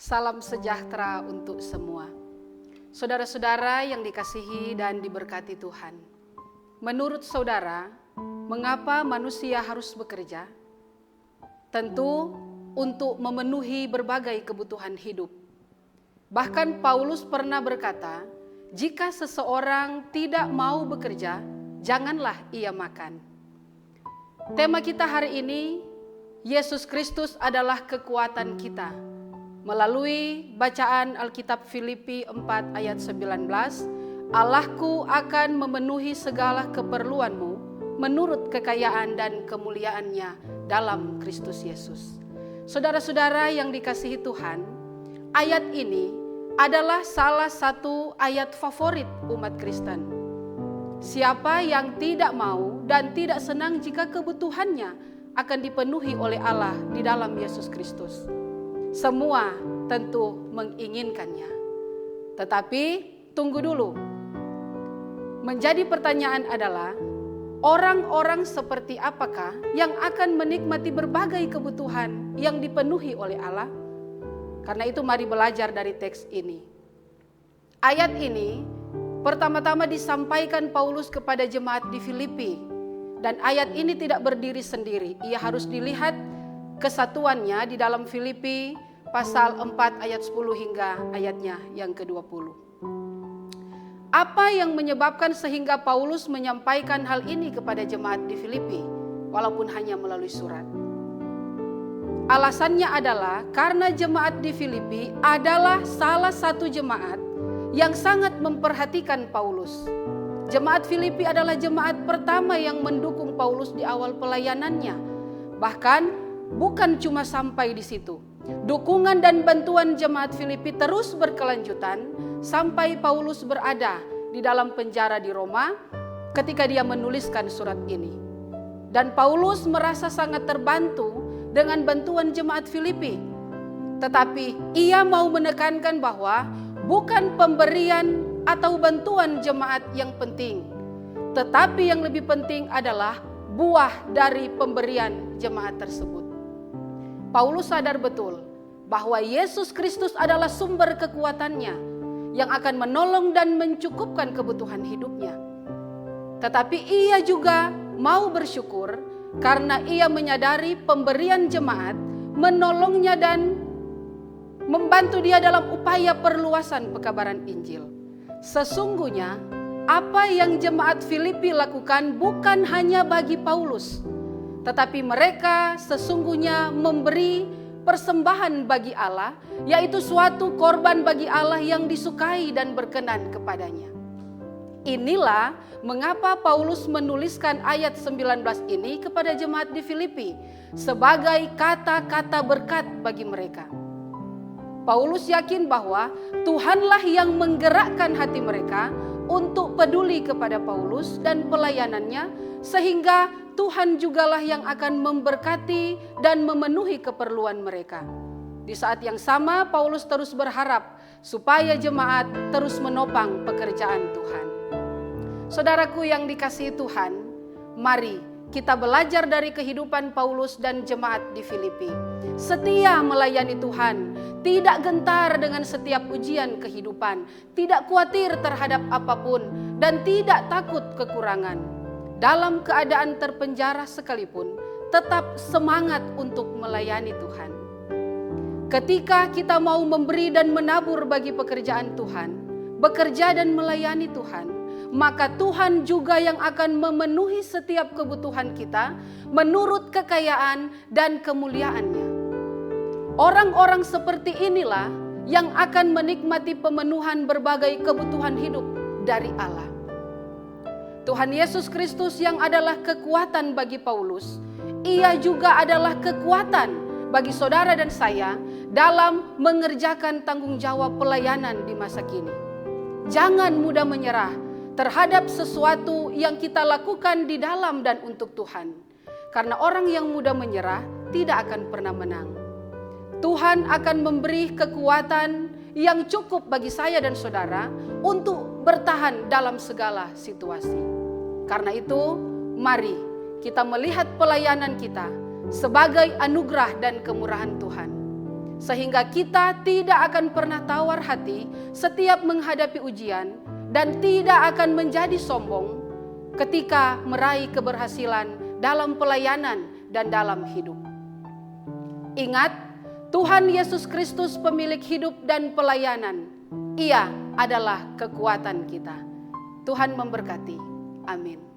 Salam sejahtera untuk semua. Saudara-saudara yang dikasihi dan diberkati Tuhan. Menurut saudara, mengapa manusia harus bekerja? Tentu untuk memenuhi berbagai kebutuhan hidup. Bahkan Paulus pernah berkata, jika seseorang tidak mau bekerja, janganlah ia makan. Tema kita hari ini, Yesus Kristus adalah kekuatan kita. Melalui bacaan Alkitab Filipi 4 ayat 19, Allahku akan memenuhi segala keperluanmu menurut kekayaan dan kemuliaannya dalam Kristus Yesus. Saudara-saudara yang dikasihi Tuhan, ayat ini adalah salah satu ayat favorit umat Kristen. Siapa yang tidak mau dan tidak senang jika kebutuhannya akan dipenuhi oleh Allah di dalam Yesus Kristus? Semua tentu menginginkannya. Tetapi tunggu dulu. Menjadi pertanyaan adalah, orang-orang seperti apakah yang akan menikmati berbagai kebutuhan yang dipenuhi oleh Allah? Karena itu mari belajar dari teks ini. Ayat ini pertama-tama disampaikan Paulus kepada jemaat di Filipi. Dan ayat ini tidak berdiri sendiri. Ia harus dilihat kesatuannya di dalam Filipi pasal 4 ayat 10 hingga ayatnya yang ke-20. Apa yang menyebabkan sehingga Paulus menyampaikan hal ini kepada jemaat di Filipi walaupun hanya melalui surat? Alasannya adalah karena jemaat di Filipi adalah salah satu jemaat yang sangat memperhatikan Paulus. Jemaat Filipi adalah jemaat pertama yang mendukung Paulus di awal pelayanannya. Bahkan bukan cuma sampai di situ. Dukungan dan bantuan jemaat Filipi terus berkelanjutan sampai Paulus berada di dalam penjara di Roma ketika dia menuliskan surat ini. Dan Paulus merasa sangat terbantu dengan bantuan jemaat Filipi. Tetapi ia mau menekankan bahwa bukan pemberian atau bantuan jemaat yang penting, tetapi yang lebih penting adalah buah dari pemberian jemaat tersebut. Paulus sadar betul bahwa Yesus Kristus adalah sumber kekuatannya yang akan menolong dan mencukupkan kebutuhan hidupnya. Tetapi ia juga mau bersyukur karena ia menyadari pemberian jemaat menolongnya dan membantu dia dalam upaya perluasan pekabaran Injil. Sesungguhnya apa yang jemaat Filipi lakukan bukan hanya bagi Paulus, tetapi mereka sesungguhnya memberi persembahan bagi Allah, yaitu suatu korban bagi Allah yang disukai dan berkenan kepadanya. Inilah mengapa Paulus menuliskan ayat 19 ini kepada jemaat di Filipi sebagai kata-kata berkat bagi mereka. Paulus yakin bahwa Tuhanlah yang menggerakkan hati mereka untuk peduli kepada Paulus dan pelayanannya, sehingga Tuhan jugalah yang akan memberkati dan memenuhi keperluan mereka. Di saat yang sama, Paulus terus berharap supaya jemaat terus menopang pekerjaan Tuhan. Saudaraku yang dikasihi Tuhan, mari kita belajar dari kehidupan Paulus dan jemaat di Filipi. Setia melayani Tuhan, tidak gentar dengan setiap ujian kehidupan, tidak khawatir terhadap apapun, dan tidak takut kekurangan. Dalam keadaan terpenjara sekalipun, tetap semangat untuk melayani Tuhan. Ketika kita mau memberi dan menabur bagi pekerjaan Tuhan, bekerja dan melayani Tuhan, maka Tuhan juga yang akan memenuhi setiap kebutuhan kita menurut kekayaan dan kemuliaannya. Orang-orang seperti inilah yang akan menikmati pemenuhan berbagai kebutuhan hidup dari Allah. Tuhan Yesus Kristus yang adalah kekuatan bagi Paulus, ia juga adalah kekuatan bagi saudara dan saya dalam mengerjakan tanggung jawab pelayanan di masa kini. Jangan mudah menyerah terhadap sesuatu yang kita lakukan di dalam dan untuk Tuhan. Karena orang yang mudah menyerah tidak akan pernah menang. Tuhan akan memberi kekuatan yang cukup bagi saya dan saudara untuk bertahan dalam segala situasi. Karena itu, mari kita melihat pelayanan kita sebagai anugerah dan kemurahan Tuhan. sehingga kita tidak akan pernah tawar hati setiap menghadapi ujian dan tidak akan menjadi sombong ketika meraih keberhasilan dalam pelayanan dan dalam hidup. Ingat, Tuhan Yesus Kristus pemilik hidup dan pelayanan. Ia adalah kekuatan kita. Tuhan memberkati. Amin.